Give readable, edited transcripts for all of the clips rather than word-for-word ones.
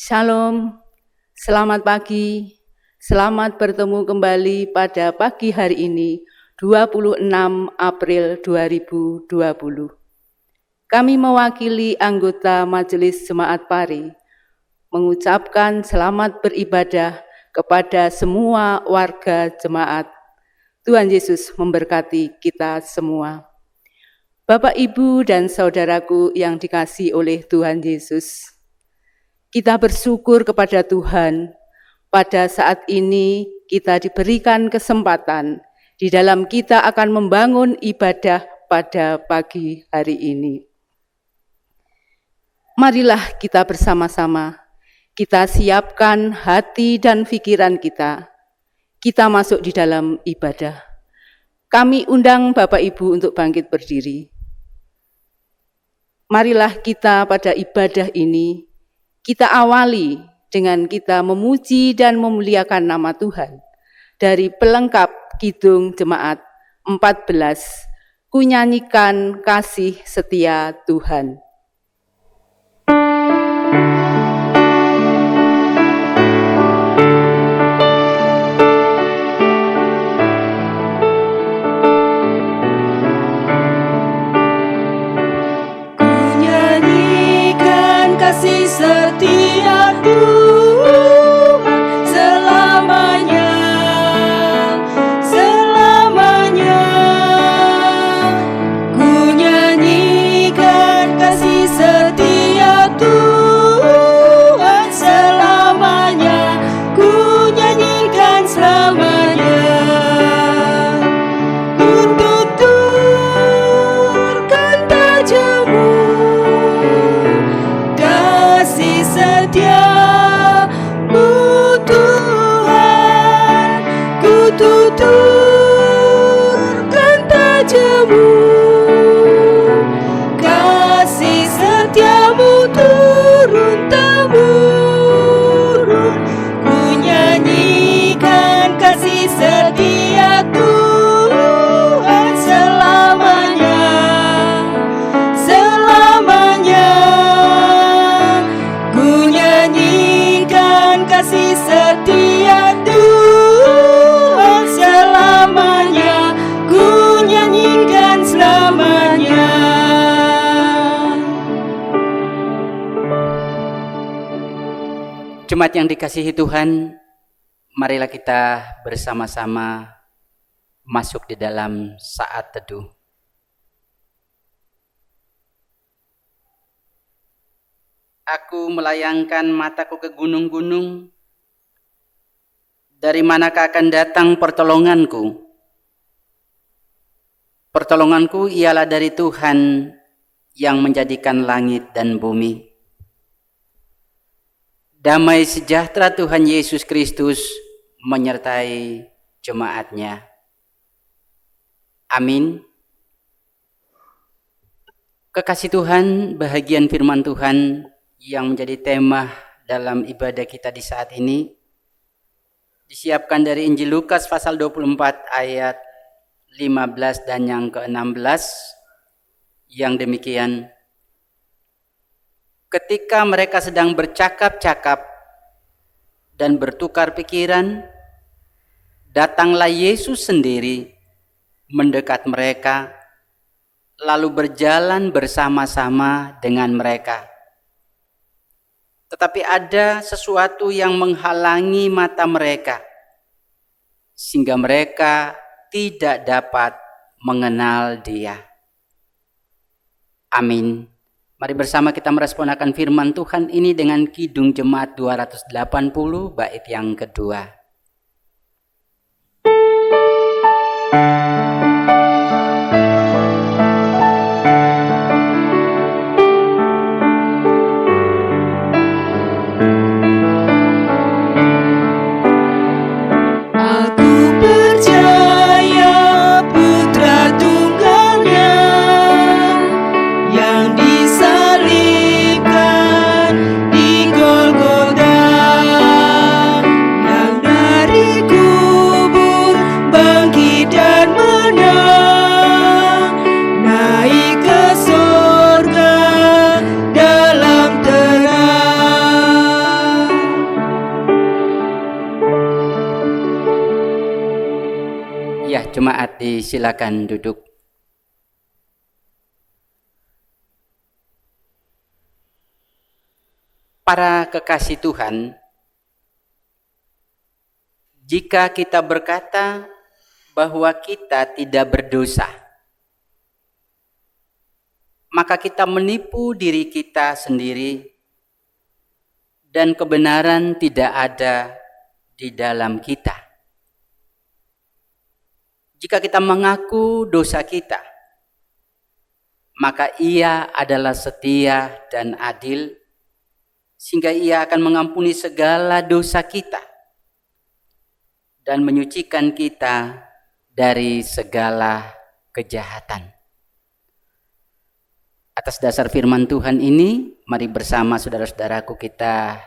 Shalom, selamat pagi, selamat bertemu kembali pada pagi hari ini, 26 April 2020. Kami mewakili anggota Majelis Jemaat Pari, mengucapkan selamat beribadah kepada semua warga jemaat. Tuhan Yesus memberkati kita semua. Bapak, Ibu, dan saudaraku yang dikasihi oleh Tuhan Yesus, kita bersyukur kepada Tuhan. Pada saat ini kita diberikan kesempatan di dalam kita akan membangun ibadah pada pagi hari ini. Marilah kita bersama-sama, kita siapkan hati dan pikiran kita. Kita masuk di dalam ibadah. Kami undang Bapak Ibu untuk bangkit berdiri. Marilah kita pada ibadah ini kita awali dengan kita memuji dan memuliakan nama Tuhan. Dari pelengkap Kidung Jemaat 14, ku nyanyikan kasih setia Tuhan. Kasih setia Tuhan selamanya, selamanya. Ku nyanyikan kasih setia Tuhan selamanya, ku nyanyikan selamanya. Ku tuturkan tajamu kasih setiamu Tuhan, ku tuturkan tajamu, kasih setiamu turun-temurun, ku nyanyikan kasih setia Tuhan selamanya, selamanya. Kasih setia Tuhan selamanya, ku nyanyikan selamanya. Jemaat yang dikasihi Tuhan, marilah kita bersama-sama masuk di dalam saat teduh. Aku melayangkan mataku ke gunung-gunung, dari manakah akan datang pertolonganku? Pertolonganku ialah dari Tuhan yang menjadikan langit dan bumi. Damai sejahtera Tuhan Yesus Kristus menyertai jemaatnya. Amin. Kekasih Tuhan, bahagian firman Tuhan yang menjadi tema dalam ibadah kita di saat ini disiapkan dari Injil Lukas pasal 24 ayat 15 dan yang ke-16 yang demikian. Ketika mereka sedang bercakap-cakap dan bertukar pikiran, datanglah Yesus sendiri mendekat mereka, lalu berjalan bersama-sama dengan mereka. Tetapi ada sesuatu yang menghalangi mata mereka, sehingga mereka tidak dapat mengenal Dia. Amin. Mari bersama kita merespon akan firman Tuhan ini dengan Kidung Jemaat 280 bait yang kedua. Yang diberkati, silakan duduk. Para kekasih Tuhan, jika kita berkata bahwa kita tidak berdosa, maka kita menipu diri kita sendiri dan kebenaran tidak ada di dalam kita. Jika kita mengaku dosa kita, maka Ia adalah setia dan adil, sehingga Ia akan mengampuni segala dosa kita dan menyucikan kita dari segala kejahatan. Atas dasar firman Tuhan ini, mari bersama saudara-saudaraku kita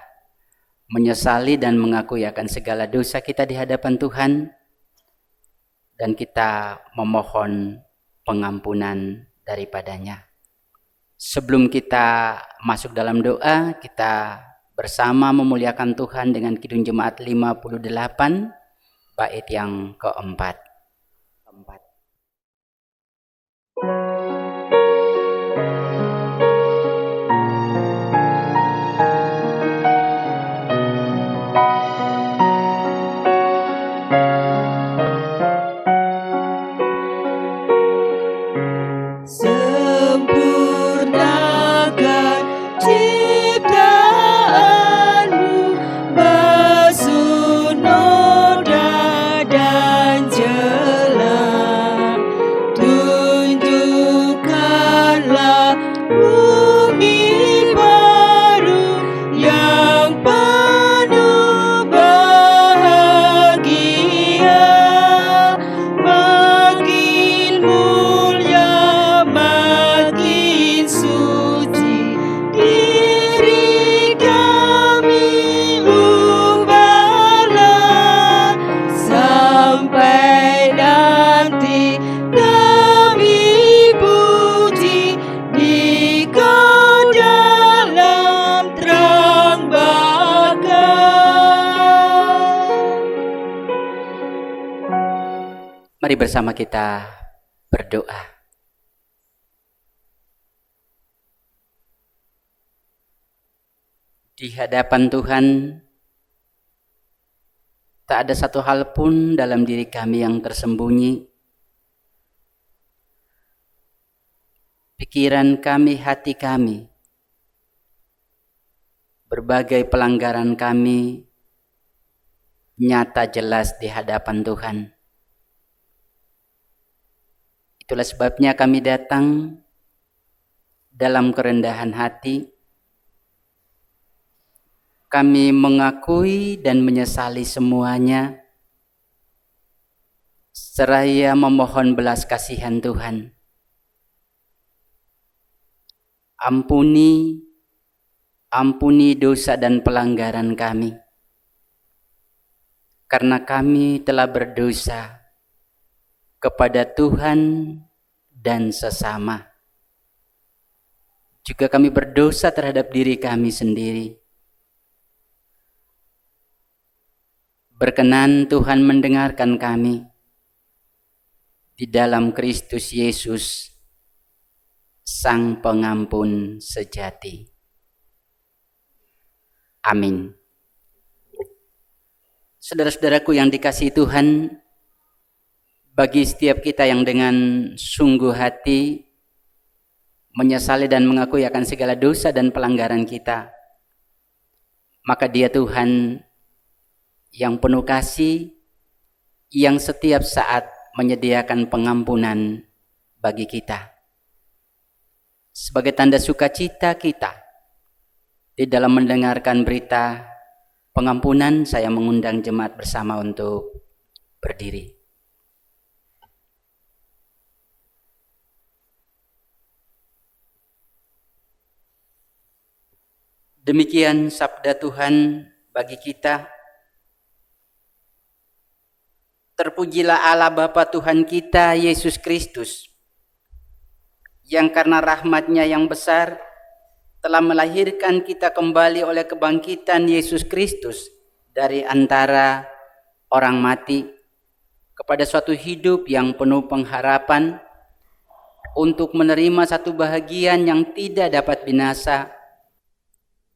menyesali dan mengakui akan segala dosa kita di hadapan Tuhan, dan kita memohon pengampunan daripadanya. Sebelum kita masuk dalam doa, kita bersama memuliakan Tuhan dengan Kidung Jemaat 58, bait yang keempat. Sempurnakan ciptaanmu, basuh noda dan celah. Tunjukkanlah bumi baru yang penuh bahagia, makin mulia, makin suci diri kami ubahlah, sampai nanti kami puji di Kau dalam terang bakar. Mari bersama kita berdoa. Di hadapan Tuhan, tak ada satu hal pun dalam diri kami yang tersembunyi. Pikiran kami, hati kami, berbagai pelanggaran kami nyata jelas di hadapan Tuhan. Itulah sebabnya kami datang dalam kerendahan hati. Kami mengakui dan menyesali semuanya, seraya memohon belas kasihan Tuhan. Ampuni dosa dan pelanggaran kami, karena kami telah berdosa kepada Tuhan dan sesama. Juga kami berdosa terhadap diri kami sendiri. Berkenan Tuhan mendengarkan kami di dalam Kristus Yesus, Sang Pengampun sejati. Amin. Saudara-saudaraku yang dikasihi Tuhan, bagi setiap kita yang dengan sungguh hati menyesali dan mengakui akan segala dosa dan pelanggaran kita, maka Dia Tuhan yang penuh kasih, yang setiap saat menyediakan pengampunan bagi kita. Sebagai tanda sukacita kita di dalam mendengarkan berita pengampunan, saya mengundang jemaat bersama untuk berdiri. Demikian sabda Tuhan bagi kita. Terpujilah Allah Bapa Tuhan kita Yesus Kristus, yang karena rahmat-Nya yang besar telah melahirkan kita kembali oleh kebangkitan Yesus Kristus dari antara orang mati, kepada suatu hidup yang penuh pengharapan untuk menerima satu bahagian yang tidak dapat binasa,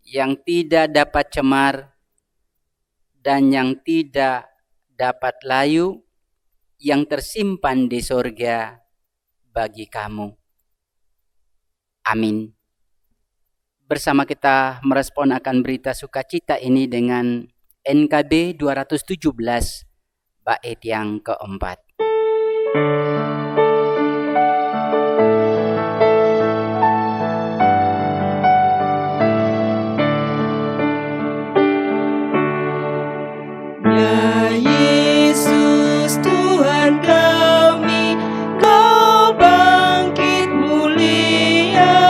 yang tidak dapat cemar, dan yang tidak dapat layu, yang tersimpan di sorga bagi kamu. Amin. Bersama kita merespon akan berita sukacita ini dengan NKB 217 bait yang keempat. Ya Yesus Tuhan kami, Kau bangkit mulia,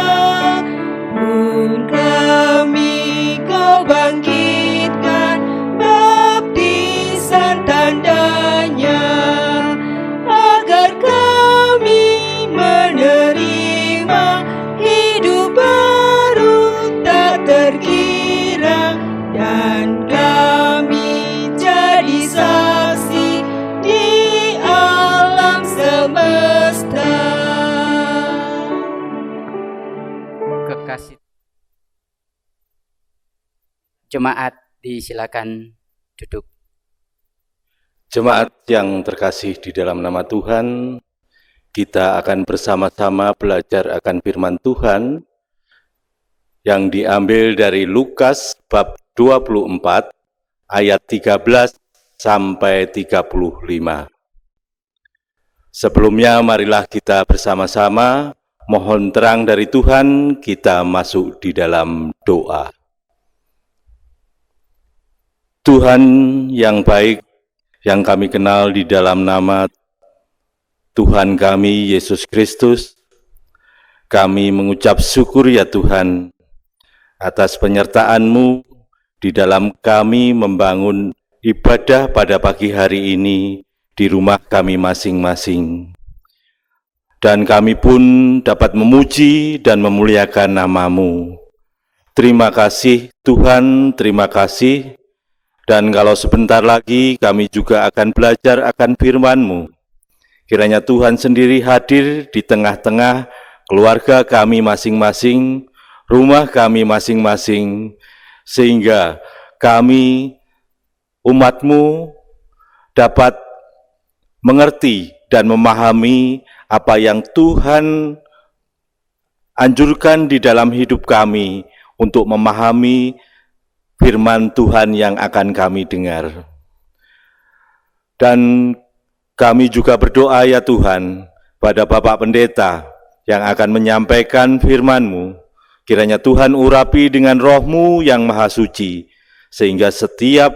pun kami Kau bangkitkan baptisan tandanya, agar kami menerima hidup baru tak terkira, dan kami jadi saksi di alam semesta. Kekasih jemaat, disilakan duduk. Jemaat yang terkasih di dalam nama Tuhan, kita akan bersama-sama belajar akan firman Tuhan yang diambil dari Lukas bab 24 ayat 13 sampai 35. Sebelumnya marilah kita bersama-sama mohon terang dari Tuhan, kita masuk di dalam doa. Tuhan yang baik, yang kami kenal di dalam nama Tuhan kami Yesus Kristus, kami mengucap syukur ya Tuhan atas penyertaan-Mu di dalam kami membangun ibadah pada pagi hari ini di rumah kami masing-masing. Dan kami pun dapat memuji dan memuliakan nama-Mu. Terima kasih Tuhan, terima kasih. Dan kalau sebentar lagi kami juga akan belajar akan firman-Mu. Kiranya Tuhan sendiri hadir di tengah-tengah keluarga kami masing-masing, rumah kami masing-masing, sehingga kami, umat-Mu, dapat mengerti dan memahami apa yang Tuhan anjurkan di dalam hidup kami untuk memahami firman Tuhan yang akan kami dengar. Dan kami juga berdoa ya Tuhan pada Bapak Pendeta yang akan menyampaikan firman-Mu. Kiranya Tuhan urapi dengan roh-Mu yang maha suci, sehingga setiap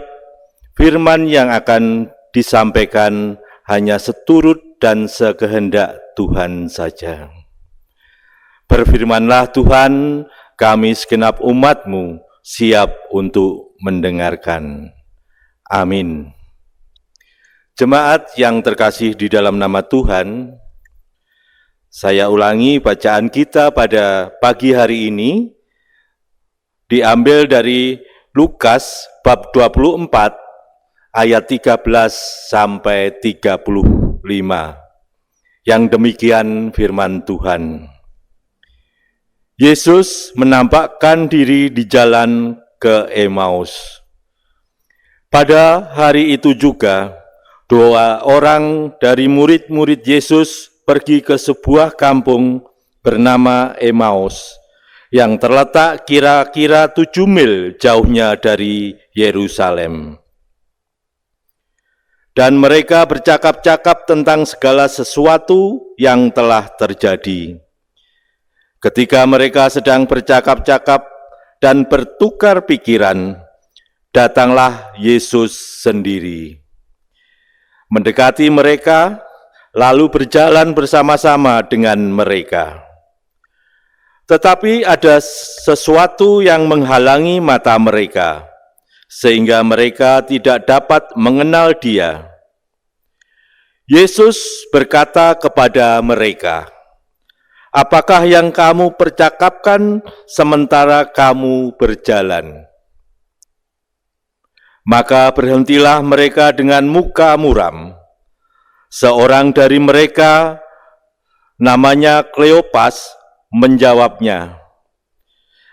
firman yang akan disampaikan hanya seturut dan sekehendak Tuhan saja. Berfirmanlah Tuhan, kami segenap umat-Mu siap untuk mendengarkan. Amin. Jemaat yang terkasih di dalam nama Tuhan, saya ulangi bacaan kita pada pagi hari ini, diambil dari Lukas bab 24 ayat 13 sampai 35. Yang demikian firman Tuhan. Yesus menampakkan diri di jalan ke Emmaus. Pada hari itu juga, 2 orang dari murid-murid Yesus pergi ke sebuah kampung bernama Emmaus, yang terletak kira-kira 7 mil jauhnya dari Yerusalem. Dan mereka bercakap-cakap tentang segala sesuatu yang telah terjadi. Ketika mereka sedang bercakap-cakap dan bertukar pikiran, datanglah Yesus sendiri. Mendekati mereka, lalu berjalan bersama-sama dengan mereka. Tetapi ada sesuatu yang menghalangi mata mereka, sehingga mereka tidak dapat mengenal Dia. Yesus berkata kepada mereka, "Apakah yang kamu percakapkan sementara kamu berjalan?" Maka berhentilah mereka dengan muka muram. Seorang dari mereka, namanya Kleopas, menjawabnya,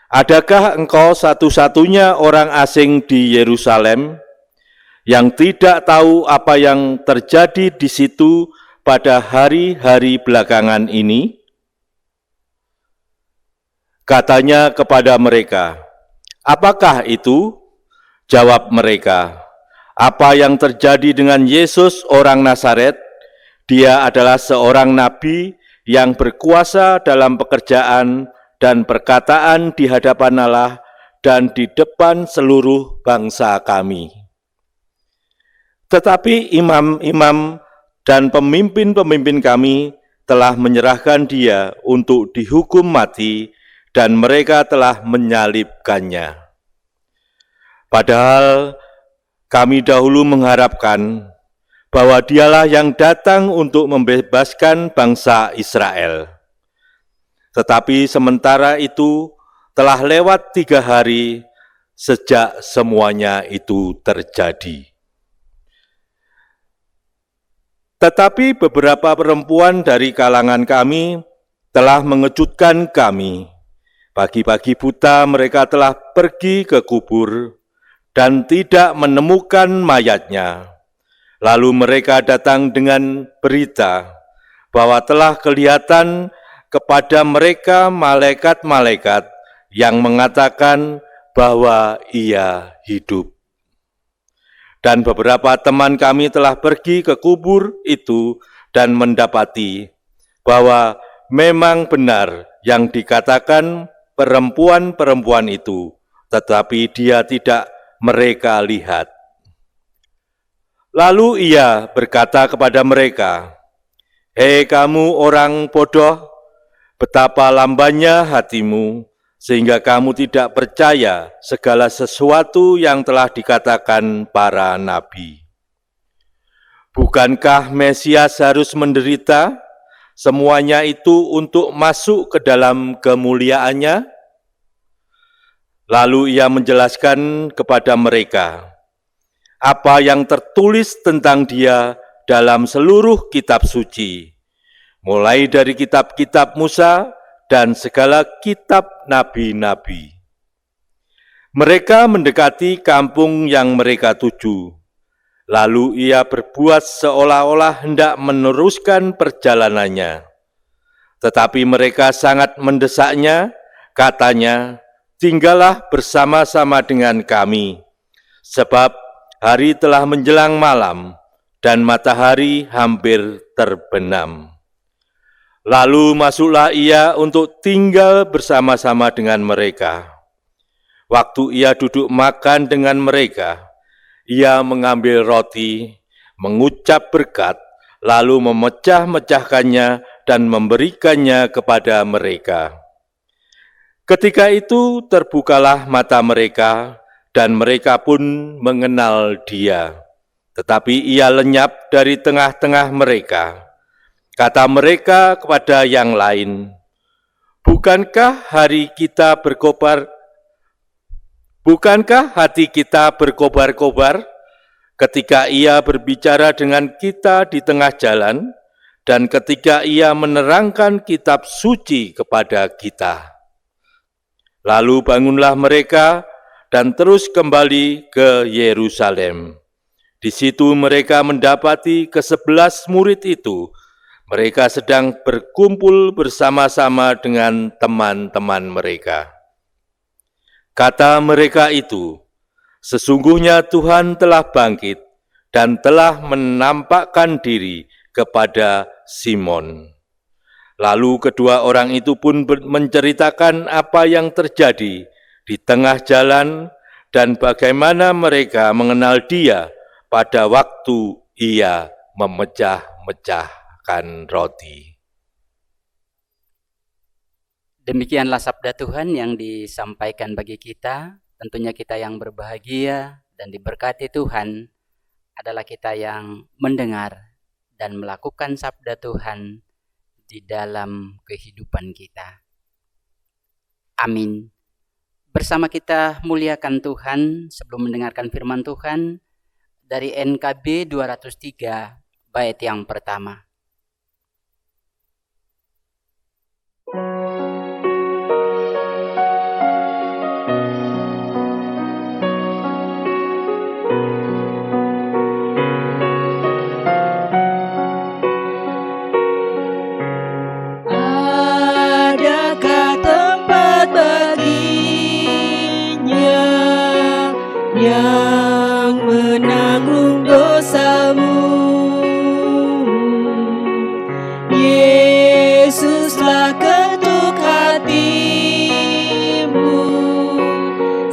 "Adakah engkau satu-satunya orang asing di Yerusalem yang tidak tahu apa yang terjadi di situ pada hari-hari belakangan ini?" Katanya kepada mereka, "Apakah itu?" Jawab mereka, "Apa yang terjadi dengan Yesus orang Nazaret? Dia adalah seorang nabi yang berkuasa dalam pekerjaan dan perkataan di hadapan Allah dan di depan seluruh bangsa kami. Tetapi imam-imam dan pemimpin-pemimpin kami telah menyerahkan dia untuk dihukum mati dan mereka telah menyalibkannya. Padahal kami dahulu mengharapkan bahwa dialah yang datang untuk membebaskan bangsa Israel. Tetapi sementara itu telah lewat 3 hari sejak semuanya itu terjadi. Tetapi beberapa perempuan dari kalangan kami telah mengejutkan kami. Pagi-pagi buta mereka telah pergi ke kubur dan tidak menemukan mayatnya. Lalu mereka datang dengan berita bahwa telah kelihatan kepada mereka malaikat-malaikat yang mengatakan bahwa ia hidup. Dan beberapa teman kami telah pergi ke kubur itu dan mendapati bahwa memang benar yang dikatakan perempuan-perempuan itu, tetapi dia tidak mereka lihat. Lalu ia berkata kepada mereka, "Hei kamu orang bodoh, betapa lambannya hatimu, sehingga kamu tidak percaya segala sesuatu yang telah dikatakan para nabi. Bukankah Mesias harus menderita, semuanya itu untuk masuk ke dalam kemuliaannya?" Lalu ia menjelaskan kepada mereka apa yang tertulis tentang dia dalam seluruh kitab suci, mulai dari kitab-kitab Musa dan segala kitab nabi-nabi. Mereka mendekati kampung yang mereka tuju. Lalu ia berbuat seolah-olah hendak meneruskan perjalanannya. Tetapi mereka sangat mendesaknya, katanya, "Tinggallah bersama-sama dengan kami, sebab hari telah menjelang malam dan matahari hampir terbenam." Lalu masuklah ia untuk tinggal bersama-sama dengan mereka. Waktu ia duduk makan dengan mereka, ia mengambil roti, mengucap berkat, lalu memecah-mecahkannya dan memberikannya kepada mereka. Ketika itu terbukalah mata mereka, dan mereka pun mengenal dia. Tetapi ia lenyap dari tengah-tengah mereka. Kata mereka kepada yang lain, Bukankah hati kita berkobar-kobar ketika ia berbicara dengan kita di tengah jalan, dan ketika ia menerangkan kitab suci kepada kita?" Lalu bangunlah mereka dan terus kembali ke Yerusalem. Di situ mereka mendapati ke-11 murid itu. Mereka sedang berkumpul bersama-sama dengan teman-teman mereka. Kata mereka itu, "Sesungguhnya Tuhan telah bangkit dan telah menampakkan diri kepada Simon." Lalu kedua orang itu pun menceritakan apa yang terjadi di tengah jalan dan bagaimana mereka mengenal dia pada waktu ia memecah-mecahkan roti. Demikianlah sabda Tuhan yang disampaikan bagi kita. Tentunya kita yang berbahagia dan diberkati Tuhan adalah kita yang mendengar dan melakukan sabda Tuhan di dalam kehidupan kita. Amin. Bersama kita muliakan Tuhan sebelum mendengarkan firman Tuhan dari NKB 203 bait yang pertama. Adakah tempat baginya yang menanggung dosamu? Yesuslah ketuk hatimu,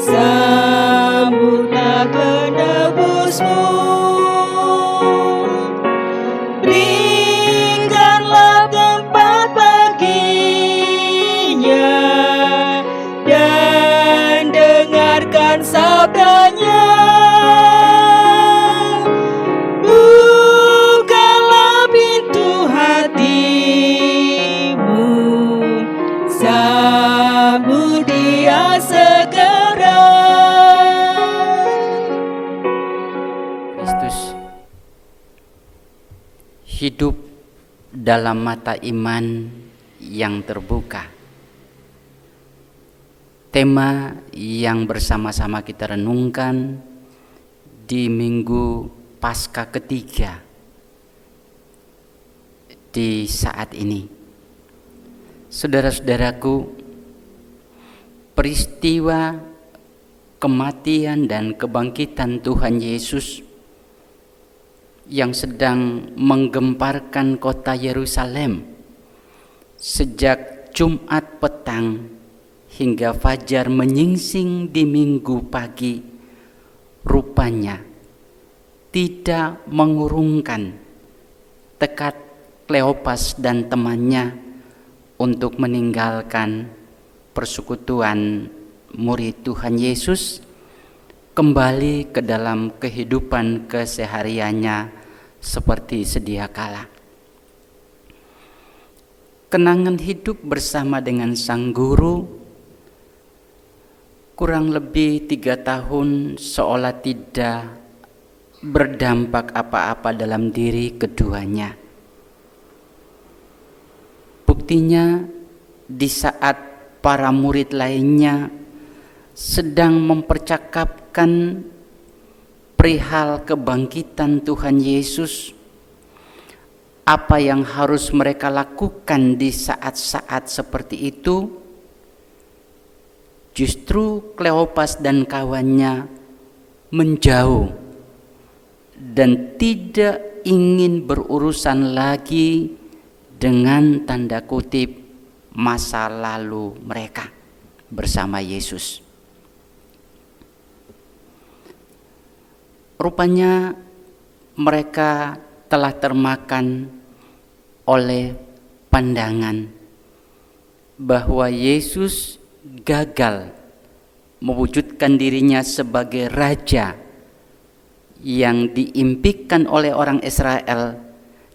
sambutlah penebusmu. Berikanlah tempat baginya dan dengarkan sabdanya. Bukalah pintu hatimu, sambut dia segera. Kristus hidup dalam mata iman yang terbuka. Tema yang bersama-sama kita renungkan di Minggu Paskah ketiga di saat ini. Saudara-saudaraku, peristiwa kematian dan kebangkitan Tuhan Yesus yang sedang menggemparkan kota Yerusalem sejak Jumat petang hingga fajar menyingsing di Minggu pagi, rupanya tidak mengurungkan tekad Kleopas dan temannya untuk meninggalkan persekutuan murid Tuhan Yesus, kembali ke dalam kehidupan kesehariannya seperti sedia kala. Kenangan hidup bersama dengan sang guru kurang lebih 3 tahun seolah tidak berdampak apa-apa dalam diri keduanya. Buktinya, di saat para murid lainnya sedang mempercakapkan perihal kebangkitan Tuhan Yesus, apa yang harus mereka lakukan di saat-saat seperti itu, justru Kleopas dan kawannya menjauh dan tidak ingin berurusan lagi dengan tanda kutip masa lalu mereka bersama Yesus. Rupanya mereka telah termakan oleh pandangan bahwa Yesus gagal mewujudkan dirinya sebagai raja yang diimpikan oleh orang Israel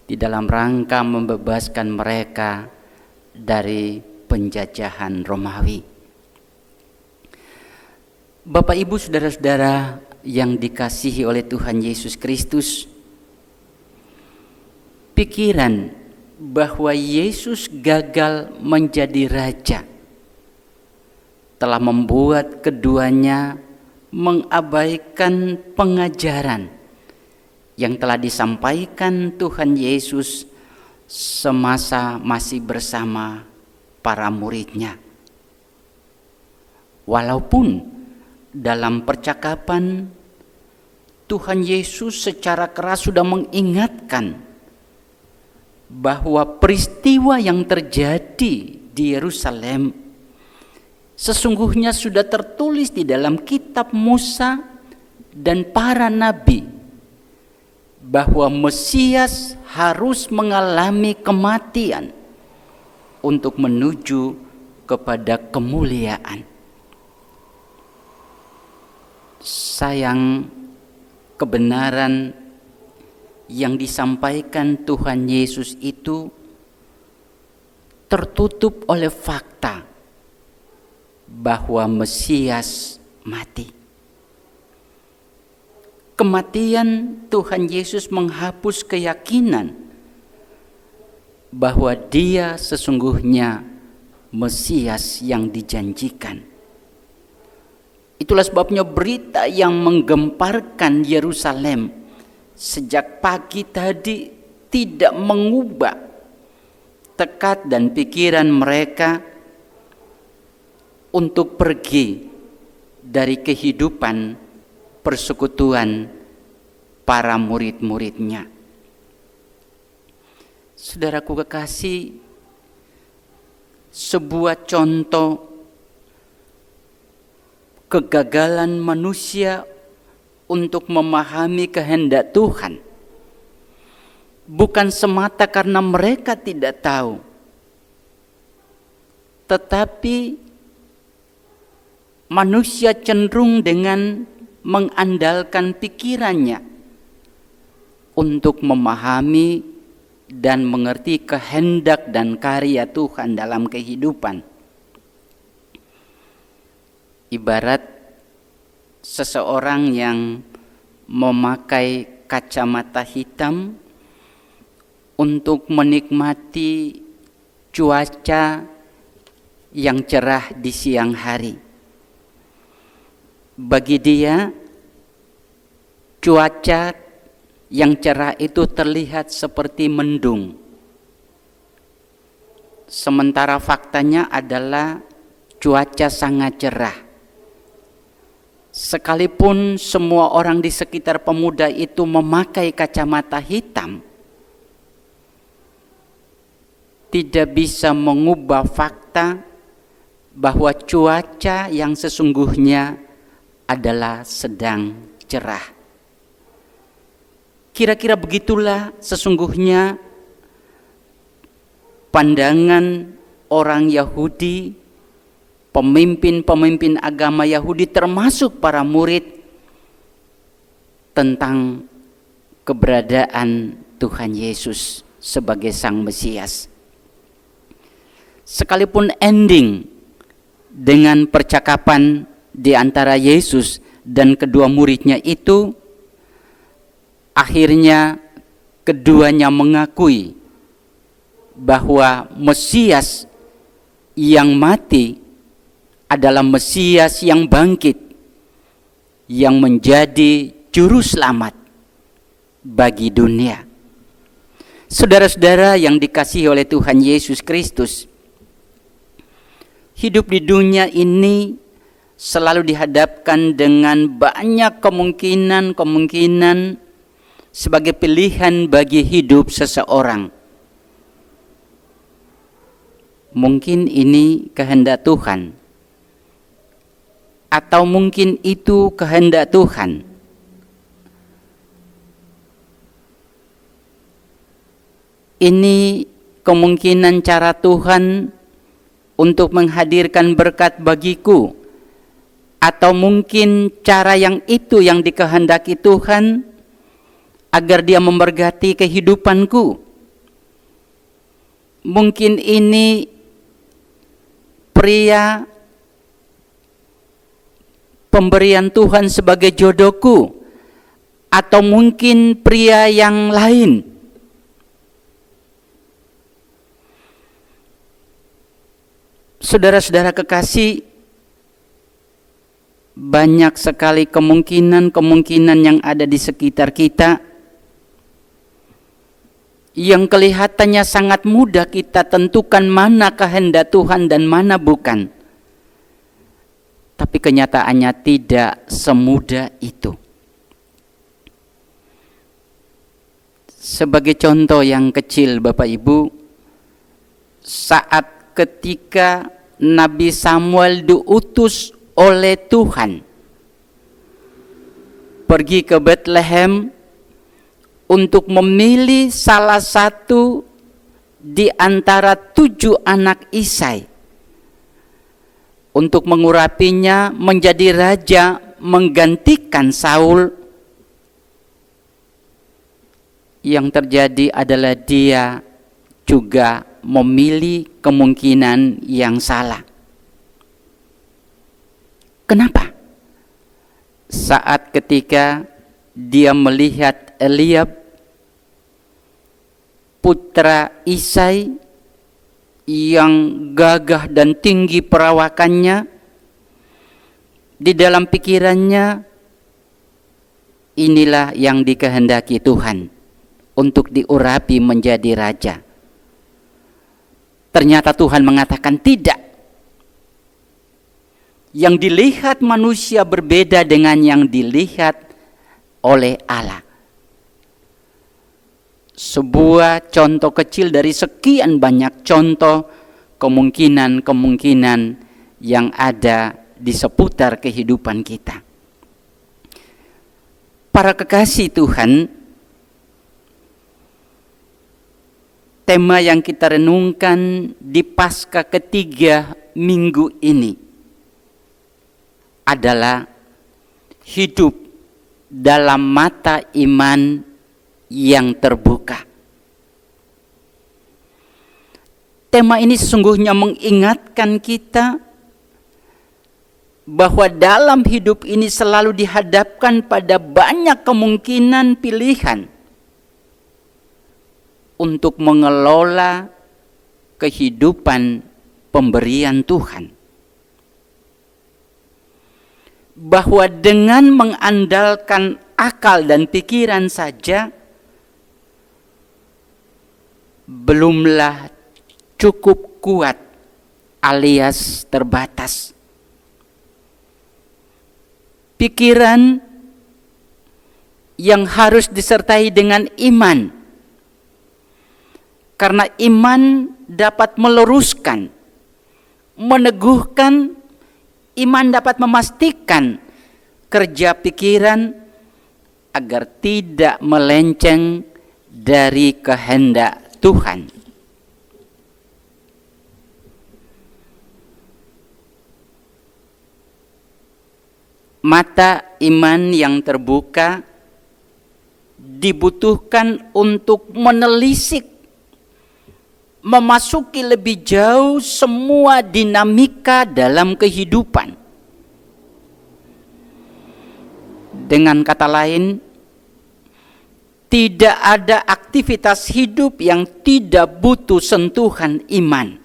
di dalam rangka membebaskan mereka dari penjajahan Romawi. Bapak, Ibu, saudara-saudara yang dikasihi oleh Tuhan Yesus Kristus, pikiran bahwa Yesus gagal menjadi raja telah membuat keduanya mengabaikan pengajaran yang telah disampaikan Tuhan Yesus semasa masih bersama para muridnya. Walaupun dalam percakapan Tuhan Yesus secara keras sudah mengingatkan bahwa peristiwa yang terjadi di Yerusalem sesungguhnya sudah tertulis di dalam kitab Musa dan para nabi, bahwa Mesias harus mengalami kematian untuk menuju kepada kemuliaan. Sayang, kebenaran yang disampaikan Tuhan Yesus itu tertutup oleh fakta bahwa Mesias mati. kematian Tuhan Yesus menghapus keyakinan bahwa Dia sesungguhnya Mesias yang dijanjikan. Itulah sebabnya berita yang menggemparkan Yerusalem sejak pagi tadi tidak mengubah tekad dan pikiran mereka untuk pergi dari kehidupan persekutuan para murid-muridnya. Saudaraku kekasih, sebuah contoh kegagalan manusia untuk memahami kehendak Tuhan bukan semata karena mereka tidak tahu, tetapi manusia cenderung dengan mengandalkan pikirannya untuk memahami dan mengerti kehendak dan karya Tuhan dalam kehidupan. Ibarat seseorang yang memakai kacamata hitam untuk menikmati cuaca yang cerah di siang hari. Bagi dia, cuaca yang cerah itu terlihat seperti mendung. Sementara faktanya adalah cuaca sangat cerah. Sekalipun semua orang di sekitar pemuda itu memakai kacamata hitam, tidak bisa mengubah fakta bahwa cuaca yang sesungguhnya adalah sedang cerah. Kira-kira begitulah sesungguhnya pandangan orang Yahudi, pemimpin-pemimpin agama Yahudi termasuk para murid tentang keberadaan Tuhan Yesus sebagai Sang Mesias. Sekalipun ending dengan percakapan di antara Yesus dan kedua muridnya itu, akhirnya keduanya mengakui bahwa Mesias yang mati adalah Mesias yang bangkit, yang menjadi juru selamat bagi dunia. Saudara-saudara yang dikasihi oleh Tuhan Yesus Kristus, hidup di dunia ini selalu dihadapkan dengan banyak kemungkinan sebagai pilihan bagi hidup seseorang. Mungkin ini kehendak Tuhan, atau mungkin itu kehendak Tuhan. Ini kemungkinan cara Tuhan untuk menghadirkan berkat bagiku, atau mungkin cara yang itu yang dikehendaki Tuhan agar Dia memberkati kehidupanku. Mungkin ini pria pemberian Tuhan sebagai jodohku, atau mungkin pria yang lain. Saudara-saudara kekasih, banyak sekali kemungkinan yang ada di sekitar kita yang kelihatannya sangat mudah kita tentukan mana kehendak Tuhan dan mana bukan. Tapi kenyataannya tidak semudah itu. Sebagai contoh yang kecil Bapak Ibu, saat ketika Nabi Samuel diutus oleh Tuhan pergi ke Bethlehem untuk memilih salah satu di antara 7 anak Isai untuk mengurapinya menjadi raja menggantikan Saul, yang terjadi adalah dia juga memilih kemungkinan yang salah. Kenapa? Saat ketika dia melihat Eliab, putra Isai, yang gagah dan tinggi perawakannya. Di dalam pikirannya, inilah yang dikehendaki Tuhan untuk diurapi menjadi raja. Ternyata Tuhan mengatakan tidak. Yang dilihat manusia berbeda dengan yang dilihat oleh Allah. Sebuah contoh kecil dari sekian banyak contoh kemungkinan-kemungkinan yang ada di seputar kehidupan kita. Para kekasih Tuhan, tema yang kita renungkan di Paskah ketiga minggu ini adalah hidup dalam mata iman yang terbuka. Tema ini sesungguhnya mengingatkan kita bahwa dalam hidup ini selalu dihadapkan pada banyak kemungkinan pilihan untuk mengelola kehidupan pemberian Tuhan. Bahwa dengan mengandalkan akal dan pikiran saja belumlah cukup kuat alias terbatas. Pikiran yang harus disertai dengan iman, karena iman dapat meluruskan, meneguhkan. Iman dapat memastikan kerja pikiran agar tidak melenceng dari kehendak Tuhan. Mata iman yang terbuka dibutuhkan untuk menelisik, memasuki lebih jauh semua dinamika dalam kehidupan. Dengan kata lain, tidak ada aktivitas hidup yang tidak butuh sentuhan iman.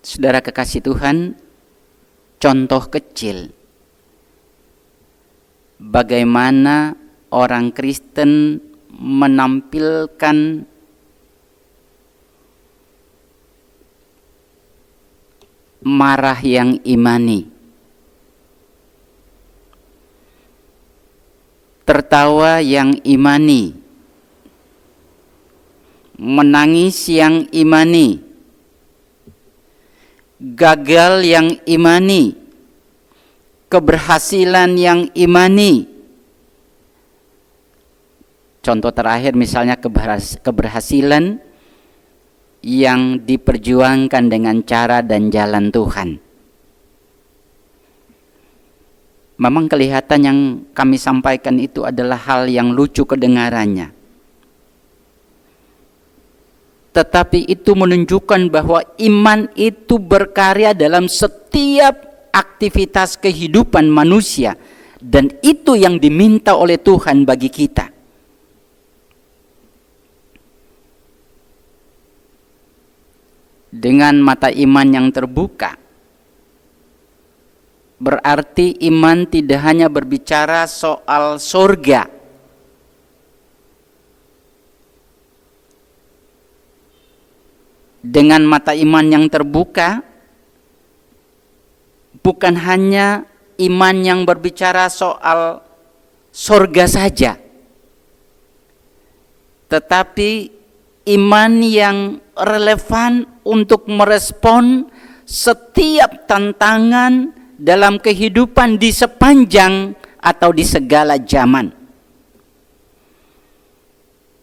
Saudara kekasih Tuhan, contoh kecil bagaimana orang Kristen menampilkan marah yang imani, tertawa yang imani, menangis yang imani, gagal yang imani, keberhasilan yang imani. Contoh terakhir misalnya keberhasilan yang diperjuangkan dengan cara dan jalan Tuhan. Memang kelihatan yang kami sampaikan itu adalah hal yang lucu kedengarannya. Tetapi itu menunjukkan bahwa iman itu berkarya dalam setiap aktivitas kehidupan manusia. Dan itu yang diminta oleh Tuhan bagi kita. Dengan mata iman yang terbuka, berarti iman tidak hanya berbicara soal surga. Dengan mata iman yang terbuka, bukan hanya iman yang berbicara soal surga saja, tetapi iman yang relevan untuk merespon setiap tantangan dalam kehidupan di sepanjang atau di segala zaman.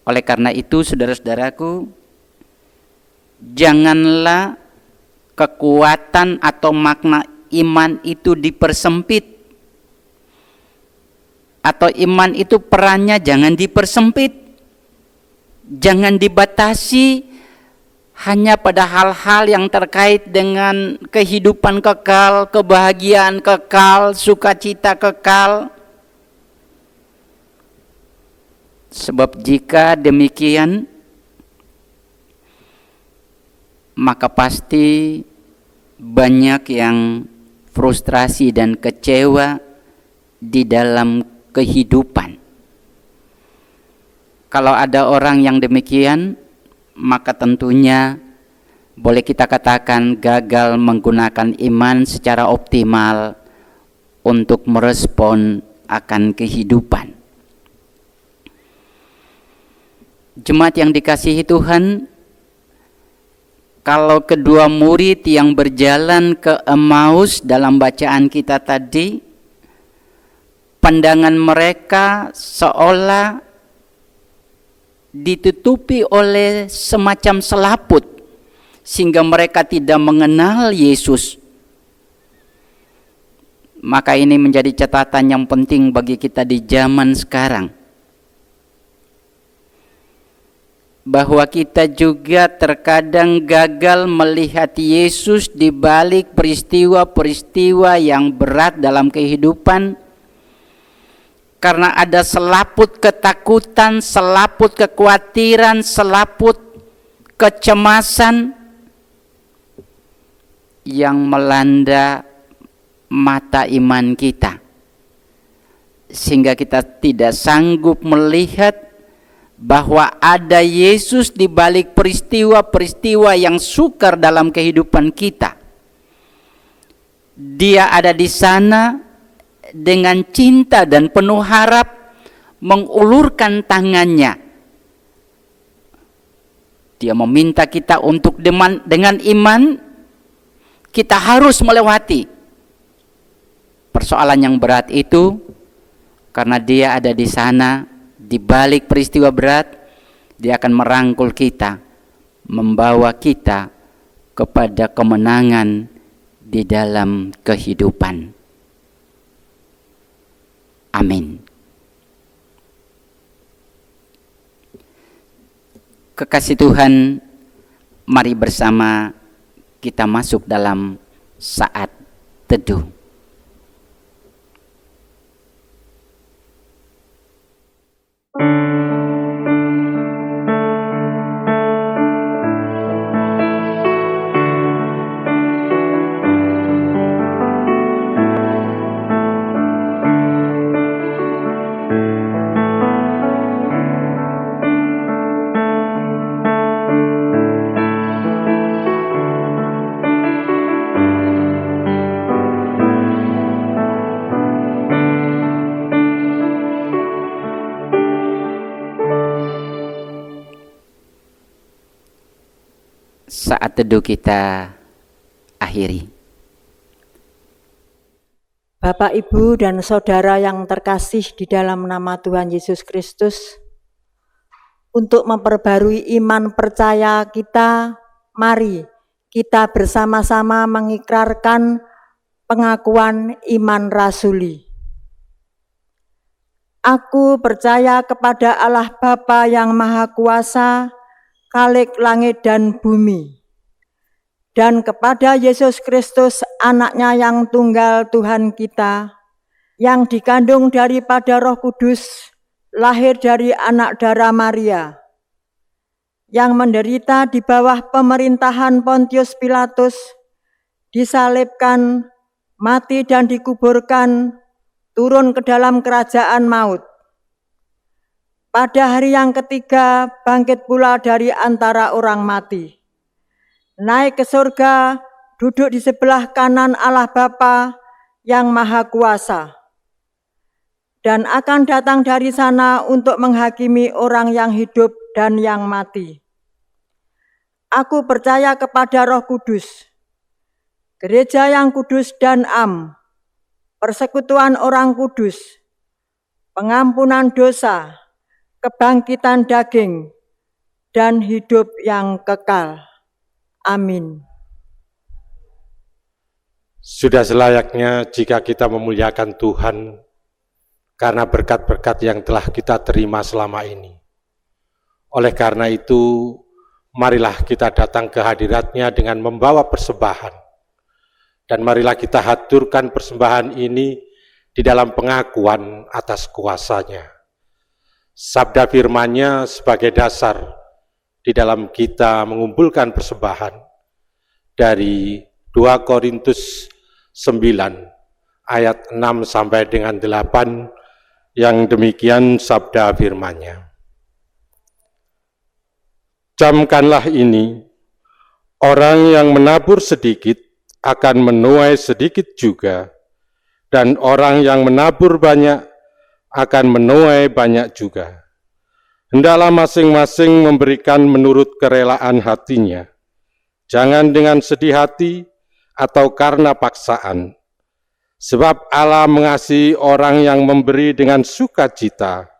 Oleh karena itu, saudara-saudaraku, janganlah kekuatan atau makna iman itu dipersempit, atau iman itu perannya jangan dipersempit, jangan dibatasi hanya pada hal-hal yang terkait dengan kehidupan kekal, kebahagiaan kekal, sukacita kekal. Sebab jika demikian, maka pasti banyak yang frustrasi dan kecewa di dalam kehidupan. Kalau ada orang yang demikian, maka tentunya boleh kita katakan gagal menggunakan iman secara optimal untuk merespon akan kehidupan. Jemaat yang dikasihi Tuhan, kalau kedua murid yang berjalan ke Emmaus dalam bacaan kita tadi, pandangan mereka seolah ditutupi oleh semacam selaput sehingga mereka tidak mengenal Yesus. Maka ini menjadi catatan yang penting bagi kita di zaman sekarang, bahwa kita juga terkadang gagal melihat Yesus di balik peristiwa-peristiwa yang berat dalam kehidupan, karena ada selaput ketakutan, selaput kekhawatiran, selaput kecemasan yang melanda mata iman kita, sehingga kita tidak sanggup melihat bahwa ada Yesus di balik peristiwa-peristiwa yang sukar dalam kehidupan kita. Dia ada di sana dengan cinta dan penuh harap mengulurkan tangannya. Dia meminta kita untuk dengan iman kita harus melewati persoalan yang berat itu, karena dia ada di sana di balik peristiwa berat. Dia akan merangkul kita, membawa kita kepada kemenangan di dalam kehidupan. Amin. Kekasih Tuhan, mari bersama kita masuk dalam saat teduh. Saat teduh kita akhiri. Bapak, Ibu, dan Saudara yang terkasih di dalam nama Tuhan Yesus Kristus, untuk memperbarui iman percaya kita, mari kita bersama-sama mengikrarkan pengakuan iman rasuli. Aku percaya kepada Allah Bapa yang Maha Kuasa, Khalik langit dan bumi, dan kepada Yesus Kristus, anaknya yang tunggal Tuhan kita, yang dikandung daripada Roh Kudus, lahir dari anak darah Maria, yang menderita di bawah pemerintahan Pontius Pilatus, disalibkan, mati dan dikuburkan, turun ke dalam kerajaan maut. Pada hari yang ketiga bangkit pula dari antara orang mati, naik ke surga, duduk di sebelah kanan Allah Bapa yang Maha Kuasa, dan akan datang dari sana untuk menghakimi orang yang hidup dan yang mati. Aku percaya kepada Roh Kudus, gereja yang kudus dan am, persekutuan orang kudus, pengampunan dosa, kebangkitan daging, dan hidup yang kekal. Amin. Sudah selayaknya jika kita memuliakan Tuhan karena berkat-berkat yang telah kita terima selama ini. Oleh karena itu, marilah kita datang ke hadirat-Nya dengan membawa persembahan. Dan marilah kita haturkan persembahan ini di dalam pengakuan atas kuasa-Nya. Sabda firman-Nya sebagai dasar di dalam kita mengumpulkan persembahan dari 2 Korintus 9 ayat 6 sampai dengan 8 yang demikian sabda firman-Nya. Camkanlah ini, orang yang menabur sedikit akan menuai sedikit juga, dan orang yang menabur banyak akan menuai banyak juga. Hendaklah masing-masing memberikan menurut kerelaan hatinya, jangan dengan sedih hati atau karena paksaan, sebab Allah mengasihi orang yang memberi dengan sukacita,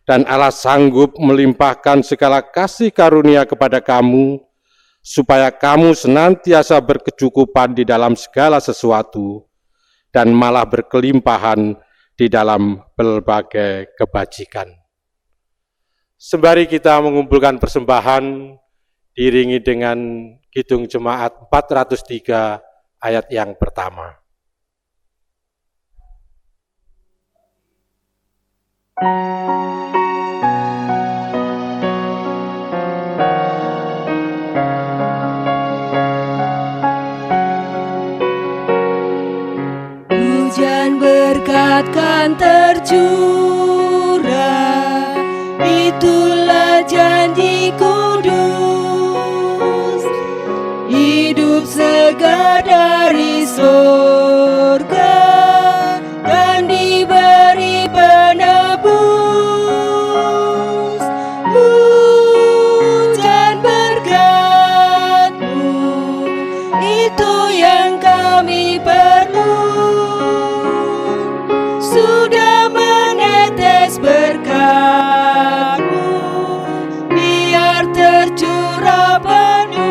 dan Allah sanggup melimpahkan segala kasih karunia kepada kamu, supaya kamu senantiasa berkecukupan di dalam segala sesuatu, dan malah berkelimpahan di dalam berbagai kebajikan. Sembari kita mengumpulkan persembahan, diiringi dengan Kidung Jemaat 403 ayat yang pertama. Hujan berkat kan tercurah, itulah janji kudus. Hidup segar dari surga dan diberi penebus. Hujan berkat-Mu, itu yang kami perlu. Sudah menetes berkat-Mu, biar tercurah penuh.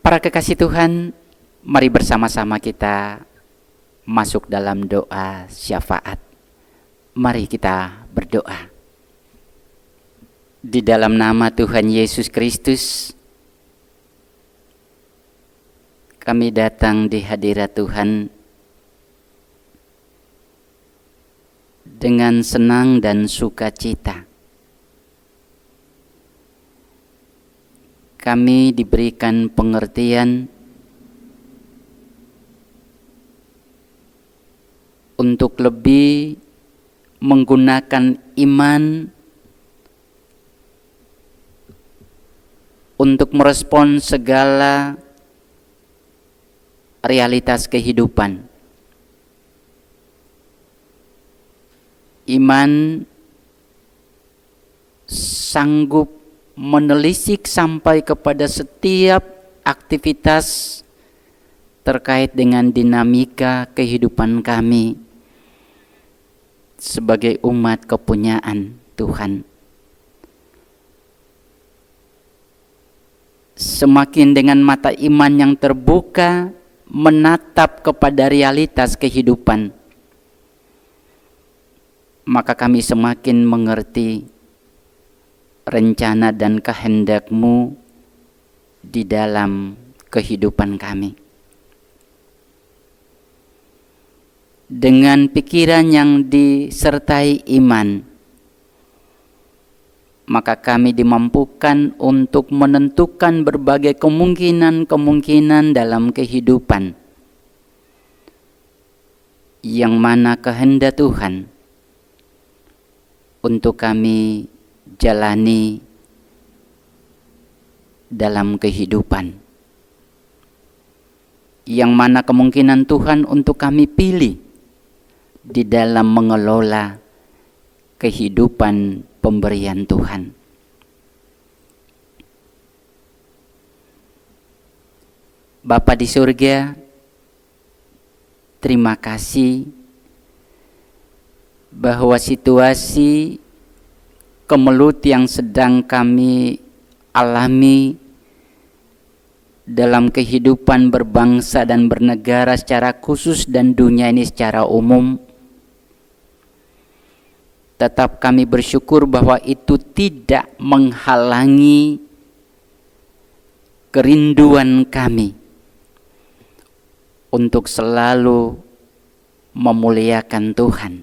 Para kekasih Tuhan, mari bersama-sama kita masuk dalam doa syafaat. Mari kita berdoa. Di dalam nama Tuhan Yesus Kristus, kami datang di hadirat Tuhan dengan senang dan sukacita. Kami diberikan pengertian untuk lebih menggunakan iman untuk merespon segala realitas kehidupan. Iman sanggup menelisik sampai kepada setiap aktivitas terkait dengan dinamika kehidupan kami sebagai umat kepunyaan Tuhan. Semakin dengan mata iman yang terbuka menatap kepada realitas kehidupan, maka kami semakin mengerti rencana dan kehendak-Mu di dalam kehidupan kami. Dengan pikiran yang disertai iman, maka kami dimampukan untuk menentukan berbagai kemungkinan-kemungkinan dalam kehidupan, yang mana kehendak Tuhan untuk kami jalani dalam kehidupan, yang mana kemungkinan Tuhan untuk kami pilih di dalam mengelola kehidupan pemberian Tuhan. Bapa di surga, terima kasih bahwa situasi kemelut yang sedang kami alami dalam kehidupan berbangsa dan bernegara secara khusus dan dunia ini secara umum tetap kami bersyukur bahwa itu tidak menghalangi kerinduan kami untuk selalu memuliakan Tuhan.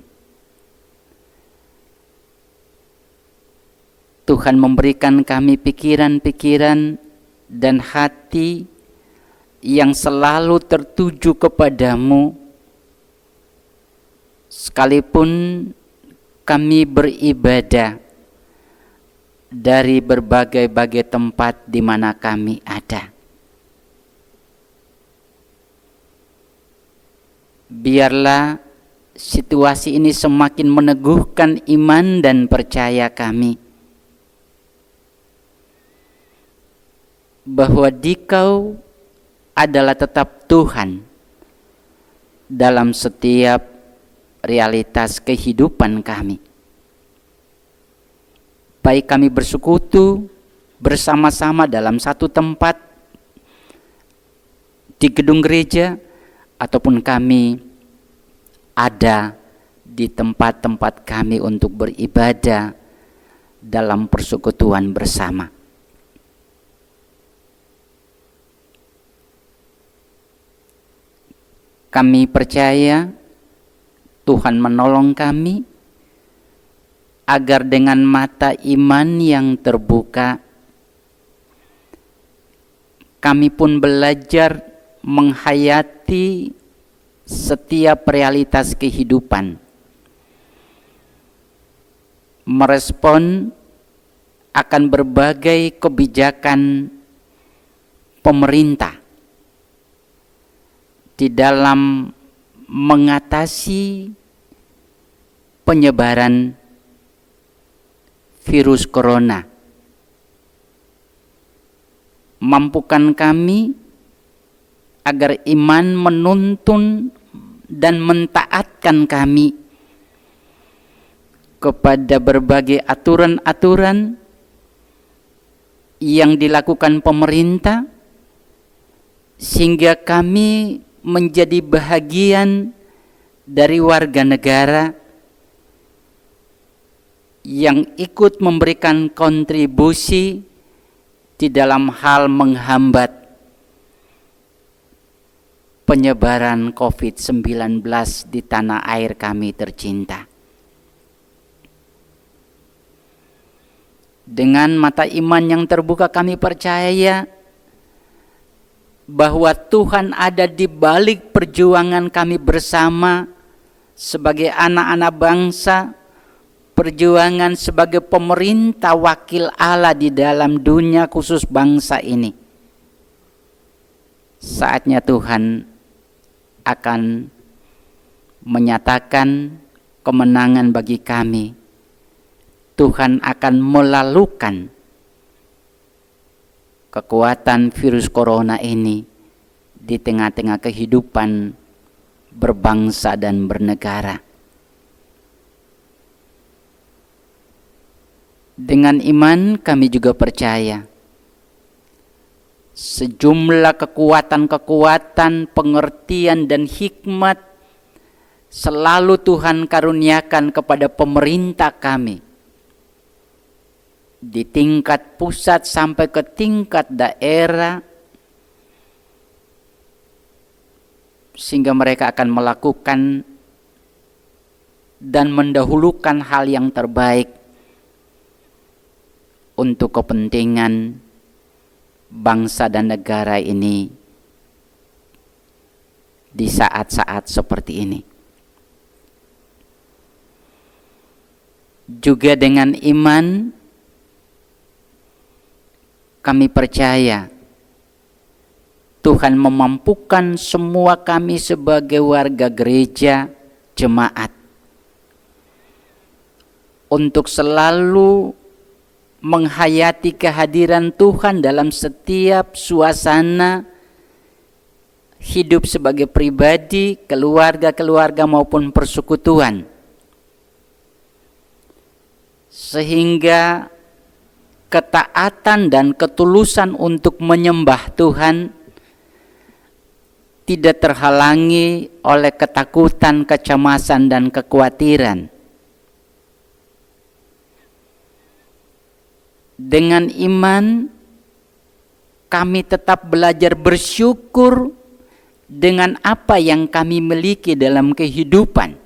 Tuhan memberikan kami pikiran-pikiran dan hati yang selalu tertuju kepadamu, sekalipun kami beribadah dari berbagai-bagai tempat di mana kami ada. Biarlah situasi ini semakin meneguhkan iman dan percaya kami bahwa Dikau adalah tetap Tuhan dalam setiap realitas kehidupan kami. Baik kami bersekutu bersama-sama dalam satu tempat di gedung gereja, ataupun kami ada di tempat-tempat kami untuk beribadah dalam persekutuan bersama. Kami percaya Tuhan menolong kami agar dengan mata iman yang terbuka kami pun belajar menghayati setiap realitas kehidupan, merespon akan berbagai kebijakan pemerintah di dalam mengatasi penyebaran virus corona. Mampukan kami agar iman menuntun dan mentaatkan kami kepada berbagai aturan-aturan yang dilakukan pemerintah, sehingga kami menjadi bahagian dari warga negara yang ikut memberikan kontribusi di dalam hal menghambat penyebaran COVID-19 di tanah air kami tercinta. Dengan mata iman yang terbuka kami percaya bahwa Tuhan ada di balik perjuangan kami bersama sebagai anak-anak bangsa, perjuangan sebagai pemerintah wakil Allah di dalam dunia khusus bangsa ini. Saatnya Tuhan akan menyatakan kemenangan bagi kami. Tuhan akan melalukan kekuatan virus corona ini di tengah-tengah kehidupan berbangsa dan bernegara. Dengan iman kami juga percaya sejumlah kekuatan-kekuatan, pengertian dan hikmat selalu Tuhan karuniakan kepada pemerintah kami, di tingkat pusat sampai ke tingkat daerah, sehingga mereka akan melakukan dan mendahulukan hal yang terbaik untuk kepentingan bangsa dan negara ini di saat-saat seperti ini. Juga dengan iman kami percaya Tuhan memampukan semua kami sebagai warga gereja, jemaat, untuk selalu menghayati kehadiran Tuhan dalam setiap suasana hidup sebagai pribadi, keluarga-keluarga maupun persekutuan, sehingga ketaatan dan ketulusan untuk menyembah Tuhan tidak terhalangi oleh ketakutan, kecemasan dan kekhawatiran. Dengan iman kami tetap belajar bersyukur dengan apa yang kami miliki dalam kehidupan,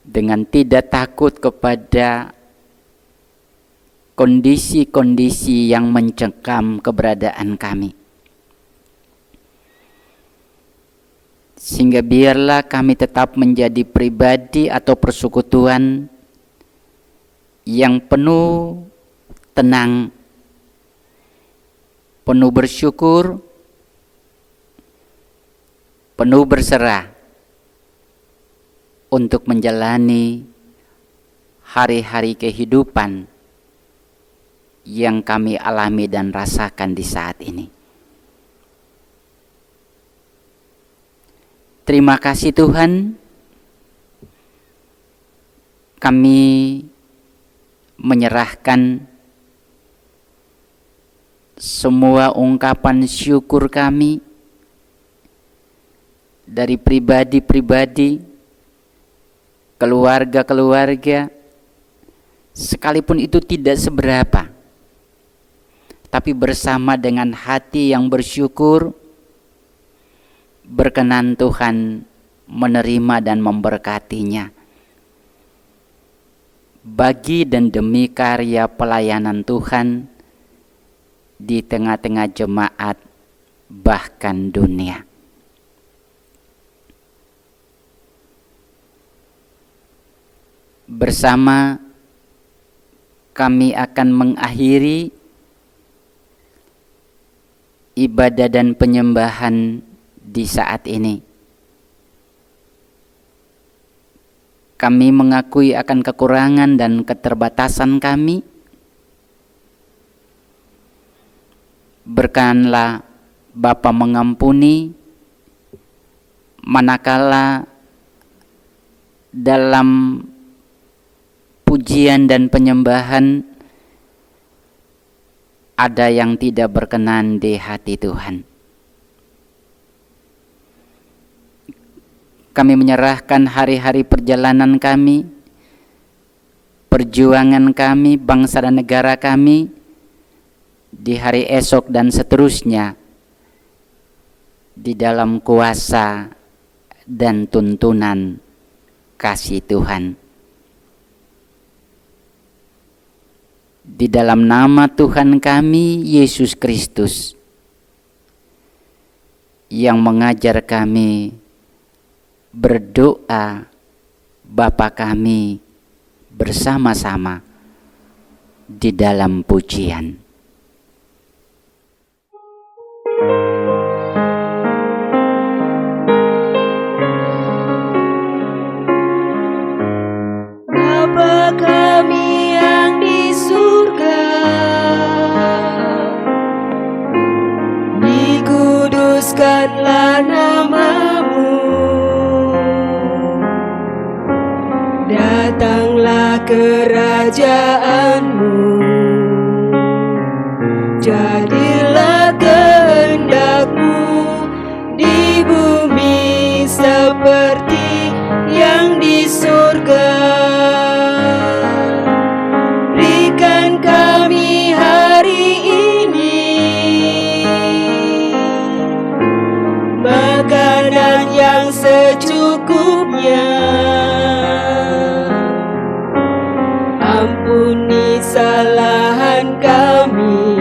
dengan tidak takut kepada kondisi-kondisi yang mencekam keberadaan kami. Sehingga biarlah kami tetap menjadi pribadi atau persekutuan yang penuh tenang, penuh bersyukur, penuh berserah untuk menjalani hari-hari kehidupan yang kami alami dan rasakan di saat ini. Terima kasih Tuhan, kami menyerahkan semua ungkapan syukur kami dari pribadi-pribadi, keluarga-keluarga, sekalipun itu tidak seberapa, tapi bersama dengan hati yang bersyukur, berkenan Tuhan menerima dan memberkatinya bagi dan demi karya pelayanan Tuhan di tengah-tengah jemaat bahkan dunia. Bersama kami akan mengakhiri ibadah dan penyembahan di saat ini. Kami mengakui akan kekurangan dan keterbatasan kami. Berkenanlah Bapa mengampuni manakala dalam pujian dan penyembahan ada yang tidak berkenan di hati Tuhan. Kami menyerahkan hari-hari perjalanan kami, perjuangan kami, bangsa dan negara kami di hari esok dan seterusnya di dalam kuasa dan tuntunan kasih Tuhan. Di dalam nama Tuhan kami, Yesus Kristus, yang mengajar kami berdoa Bapa kami bersama-sama di dalam pujian. Bapa kami yang di surga, dikuduskanlah nama-Mu. Datanglah kerajaan-Mu, jadilah kehendak-Mu di bumi seperti yang di surga. Berikan kami hari ini makanan yang secukupnya. Ampuni kesalahan kami,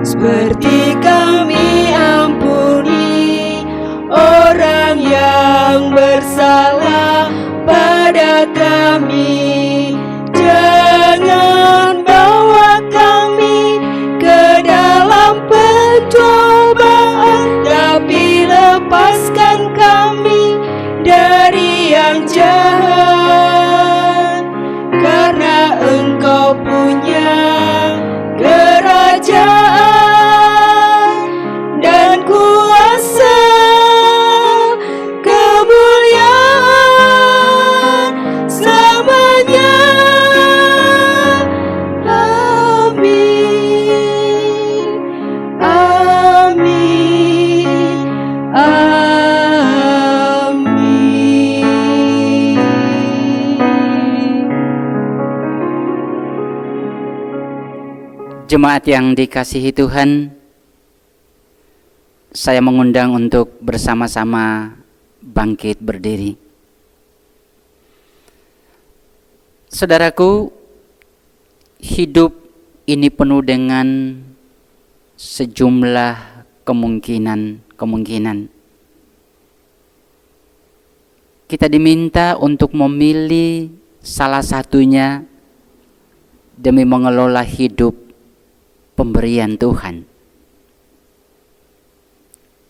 seperti kami ampuni orang yang bersalah pada kami. Jangan bawa kami ke dalam pencobaan, tapi lepaskan kami dari yang jahat, karena Engkau punya kerajaan dan kuasa, kemuliaan selama Jemaat yang dikasihi Tuhan, saya mengundang untuk bersama-sama bangkit berdiri. Saudaraku, hidup ini penuh dengan sejumlah kemungkinan. Kita diminta untuk memilih salah satunya demi mengelola hidup pemberian Tuhan.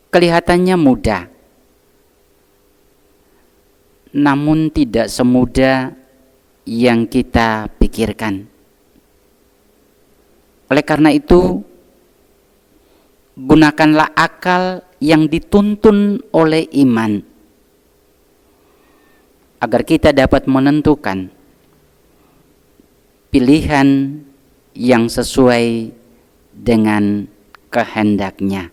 Kelihatannya mudah, namun tidak semudah yang kita pikirkan. Oleh karena itu, gunakanlah akal yang dituntun oleh iman agar kita dapat menentukan pilihan yang sesuai dengan kehendaknya.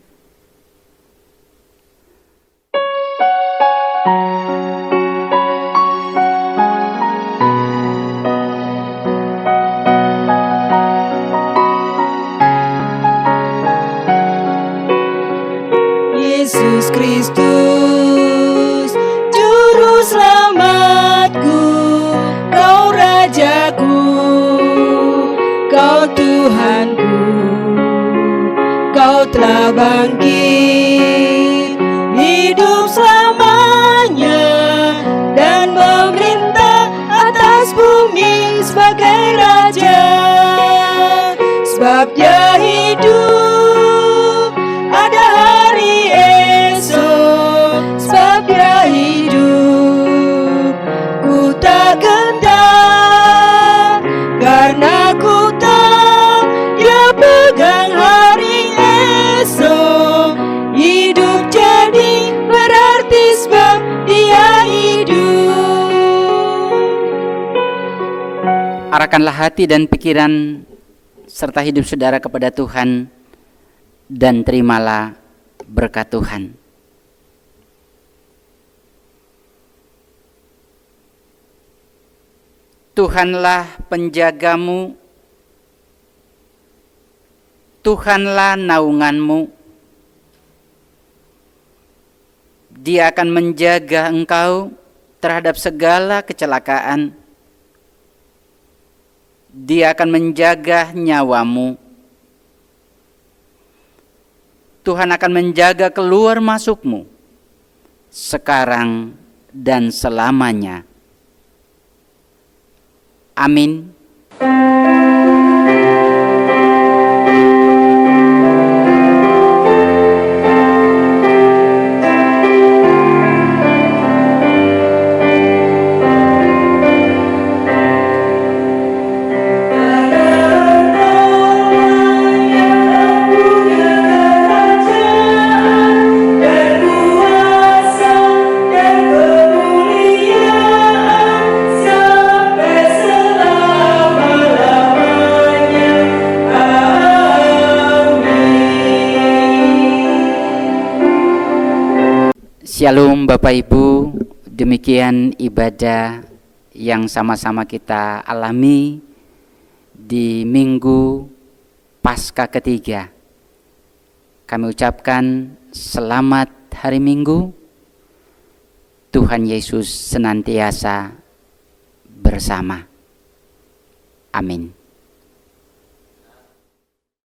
Yesus Kristus, Juru Selamatku, Kau Rajaku, Kau Tuhanku, Kau telah bangkit, hidup selamanya, dan memerintah atas bumi sebagai Raja. Sebab Dia hidup, ada hari esok. Sebab Dia hidup, ku tak gentar, karena ku tahu Dia pegang hari esok. Hidup jadi berarti sebab Dia hidup. Arahkanlah hati dan pikiran serta hidup saudara kepada Tuhan, dan terimalah berkat Tuhan. Tuhanlah penjagamu, Tuhanlah naunganmu. Dia akan menjaga engkau terhadap segala kecelakaan. Dia akan menjaga nyawamu. Tuhan akan menjaga keluar masukmu sekarang dan selamanya. Amin. Shalom Bapak Ibu, demikian ibadah yang sama-sama kita alami di Minggu Paskah ketiga. Kami ucapkan selamat hari Minggu. Tuhan Yesus senantiasa bersama. Amin.